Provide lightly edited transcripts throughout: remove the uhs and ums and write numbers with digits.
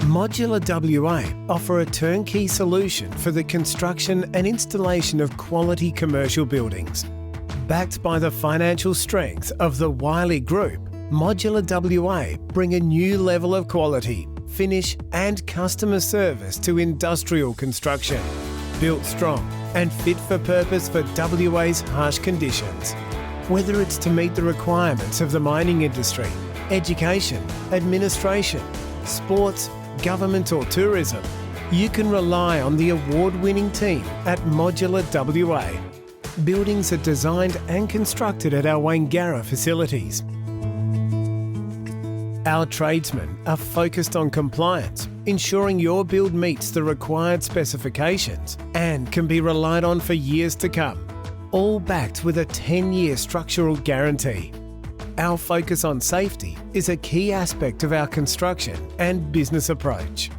Modular WA offer a turnkey solution for the construction and installation of quality commercial buildings. Backed by the financial strength of the Wyllie Group, Modular WA bring a new level of quality, finish and customer service to industrial construction. Built strong and fit for purpose for WA's harsh conditions. Whether it's to meet the requirements of the mining industry, education, administration, sports, government or tourism, you can rely on the award-winning team at Modular WA. Buildings are designed and constructed at our Wayne McGrath facilities. Our tradesmen are focused on compliance, ensuring your build meets the required specifications and can be relied on for years to come, all backed with a 10-year structural guarantee. Our focus on safety is a key aspect of our construction and business approach.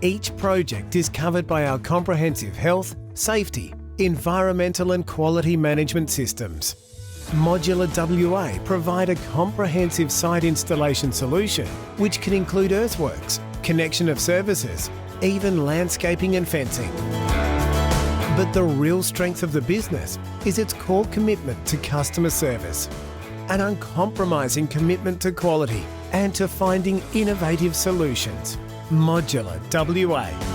Each project is covered by our comprehensive health, safety, environmental and quality management systems. Modular WA provide a comprehensive site installation solution which can include earthworks, connection of services, even landscaping and fencing. But the real strength of the business is its core commitment to customer service, an uncompromising commitment to quality and to finding innovative solutions. Modular WA.